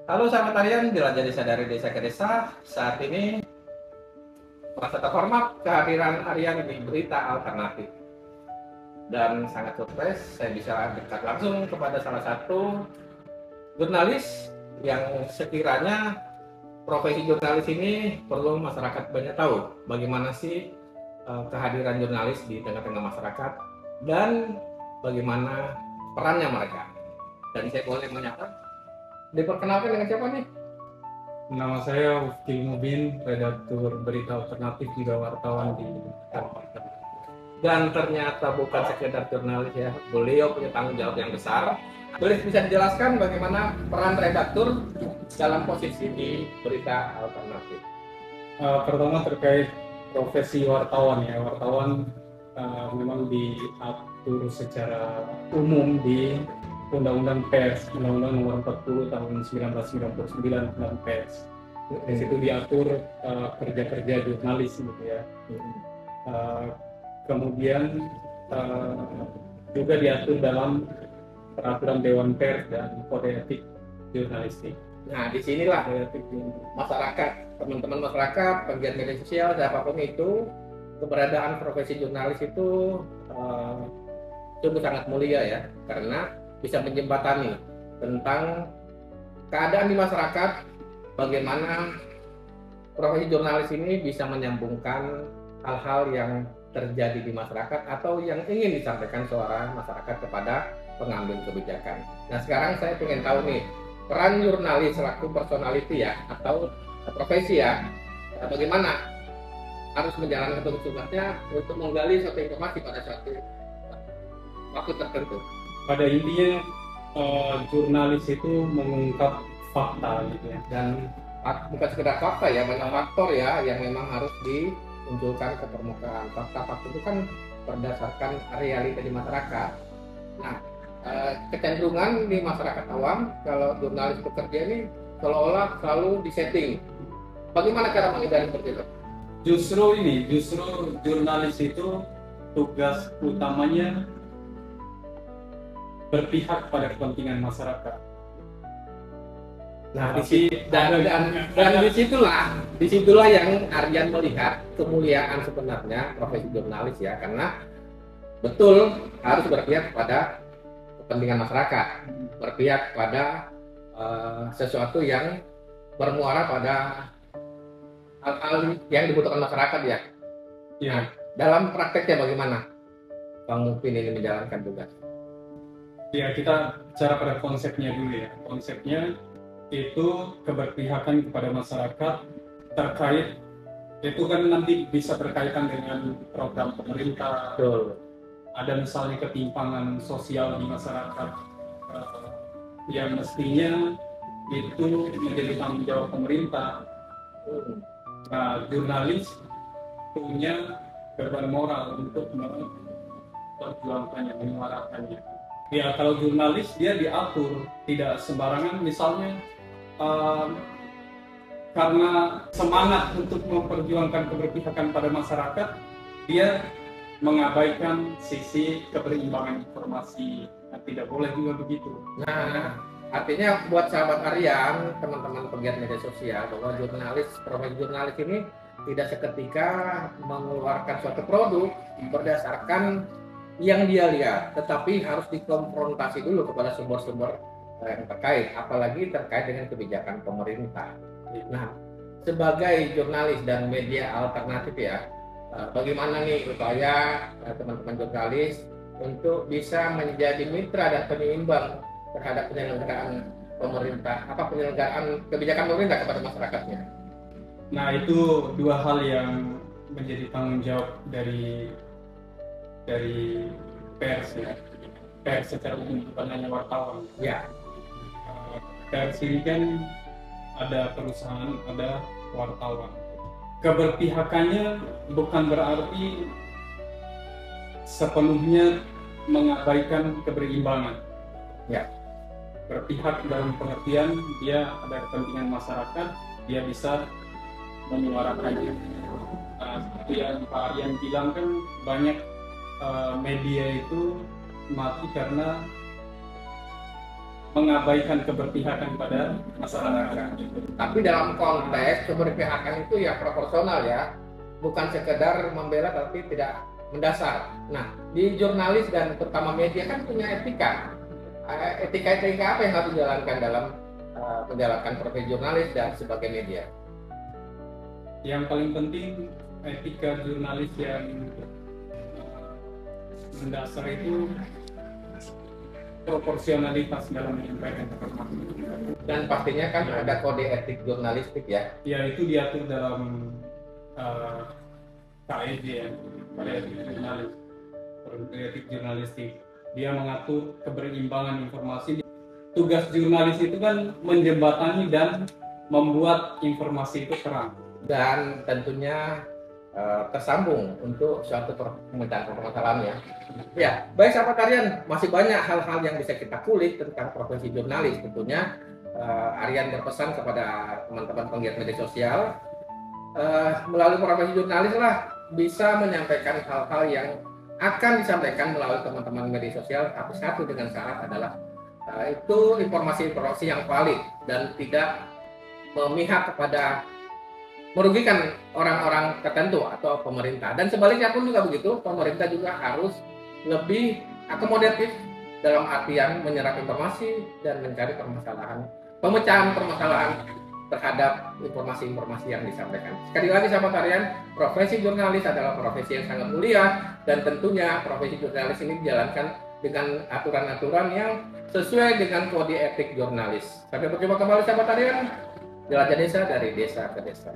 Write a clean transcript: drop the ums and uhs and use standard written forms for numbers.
Halo sahabat harian Jelajah Desa dari Desa ke Desa. Saat ini merasa terhormat kehadiran harian di Berita Alternatif. Dan sangat surprise saya bisa dekat langsung kepada salah satu jurnalis yang sekiranya profesi jurnalis ini perlu masyarakat banyak tahu bagaimana sih kehadiran jurnalis di tengah-tengah masyarakat dan bagaimana perannya mereka. Dan saya boleh menyapa, diperkenalkan dengan siapa nih? Nama saya Ufti Mubin, redaktur berita alternatif juga wartawan di Kabupaten. Dan ternyata bukan sekedar jurnalis ya, beliau punya tanggung jawab yang besar. Boleh bisa dijelaskan bagaimana peran redaktur dalam posisi di Berita Alternatif? Pertama terkait profesi wartawan ya, wartawan memang diatur secara umum di Undang-Undang Pers, Undang-Undang Nomor 40 Tahun 1999 tentang Pers. Di situ diatur kerja-kerja jurnalis gitu ya. Kemudian juga diatur dalam peraturan Dewan Pers dan kode etik jurnalistik. Nah, disinilah masyarakat, teman-teman masyarakat, penggiat media sosial, siapapun itu, keberadaan profesi jurnalis itu sungguh sangat mulia ya, karena bisa menjembatani tentang keadaan di masyarakat, bagaimana profesi jurnalis ini bisa menyambungkan hal-hal yang terjadi di masyarakat atau yang ingin disampaikan suara masyarakat kepada pengambil kebijakan. Nah, sekarang saya ingin tahu nih, peran jurnalis selaku personality ya, atau profesi ya, bagaimana harus menjalankan tugasnya untuk menggali suatu informasi pada suatu waktu tertentu. Pada intinya jurnalis itu mengungkap fakta gitu ya. Dan bukan sekedar fakta ya, banyak faktor ya yang memang harus dimunculkan ke permukaan. Fakta-fakta itu kan berdasarkan realita di masyarakat. Nah, kecenderungan di masyarakat awam kalau jurnalis bekerja ini seolah-olah selalu disetting. Bagaimana cara menghindari seperti itu? Justru jurnalis itu tugas utamanya berpihak pada kepentingan masyarakat. Nah, dan disitulah yang Aryan melihat kemuliaan sebenarnya profesi jurnalis ya, karena betul harus berpihak pada kepentingan masyarakat, berpihak pada sesuatu yang bermuara pada hal-hal yang dibutuhkan masyarakat ya. Ya. Nah, dalam prakteknya bagaimana Bang Mupin ini menjalankan tugas? Ya, kita bicara pada konsepnya dulu ya. Konsepnya itu keberpihakan kepada masyarakat terkait, itu kan nanti bisa berkaitan dengan program pemerintah. Betul. Ada misalnya ketimpangan sosial di masyarakat yang mestinya itu menjadi tanggung jawab pemerintah. Nah, jurnalis punya beban moral untuk memperjuangkannya, menyuarakannya. Ya, kalau jurnalis dia diatur, tidak sembarangan misalnya karena semangat untuk memperjuangkan keberpihakan pada masyarakat, dia mengabaikan sisi keberimbangan informasi. Nah, tidak boleh juga begitu. Nah, artinya buat sahabat Aryan, teman-teman pegiat media sosial, bahwa profesi jurnalis ini tidak seketika mengeluarkan suatu produk berdasarkan yang dia lihat, tetapi harus dikonfrontasi dulu kepada sumber-sumber yang terkait, apalagi terkait dengan kebijakan pemerintah. Nah, sebagai jurnalis dan media alternatif ya, bagaimana nih upaya teman-teman jurnalis untuk bisa menjadi mitra dan penyeimbang terhadap penyelenggaraan kebijakan pemerintah kepada masyarakatnya? Nah, itu dua hal yang menjadi tanggung jawab dari pers ya. Pers secara umum, bukan hanya wartawan. Ya. Pers ini kan ada perusahaan, ada wartawan. Keberpihakannya bukan berarti sepenuhnya mengabaikan keberimbangan. Ya. Berpihak dalam pengertian dia ada kepentingan masyarakat, dia bisa menyuarakannya. Seperti yang Pak Aryan bilang kan, banyak media itu mati karena mengabaikan keberpihakan pada masyarakat. Tapi dalam konteks keberpihakan itu ya proporsional ya, bukan sekedar membela tapi tidak mendasar. Nah, di jurnalis dan terutama media kan punya etika. Etika apa yang harus dijalankan dalam menjalankan profesi jurnalis dan sebagai media? Yang paling penting etika jurnalis yang mendasar itu proporsionalitas dalam menyampaikan informasi. Dan pastinya kan ada kode etik jurnalistik ya. Ya, itu diatur dalam KEJ ya, kode etik jurnalis, kode etik jurnalistik. Dia mengatur keberimbangan informasi. Tugas jurnalis itu kan menjembatani dan membuat informasi itu terang. Dan tentunya tersambung untuk suatu pemecahan permasalahan ya. Ya, baik sahabat Aryan, masih banyak hal-hal yang bisa kita kulik tentang profesi jurnalis. Tentunya Aryan berpesan kepada teman-teman penggiat media sosial melalui profesi jurnalis lah bisa menyampaikan hal-hal yang akan disampaikan melalui teman-teman media sosial. Tapi satu dengan syarat adalah itu informasi-informasi yang valid dan tidak memihak kepada merugikan orang-orang tertentu atau pemerintah. Dan sebaliknya pun juga begitu, pemerintah juga harus lebih akomodatif dalam artian menyerap informasi dan mencari pemecahan permasalahan terhadap informasi-informasi yang disampaikan. Sekali lagi sahabat Aryan, profesi jurnalis adalah profesi yang sangat mulia dan tentunya profesi jurnalis ini dijalankan dengan aturan-aturan yang sesuai dengan kode etik jurnalis. Sampai berjumpa kembali sahabat Aryan, jelajah desa dari desa ke desa.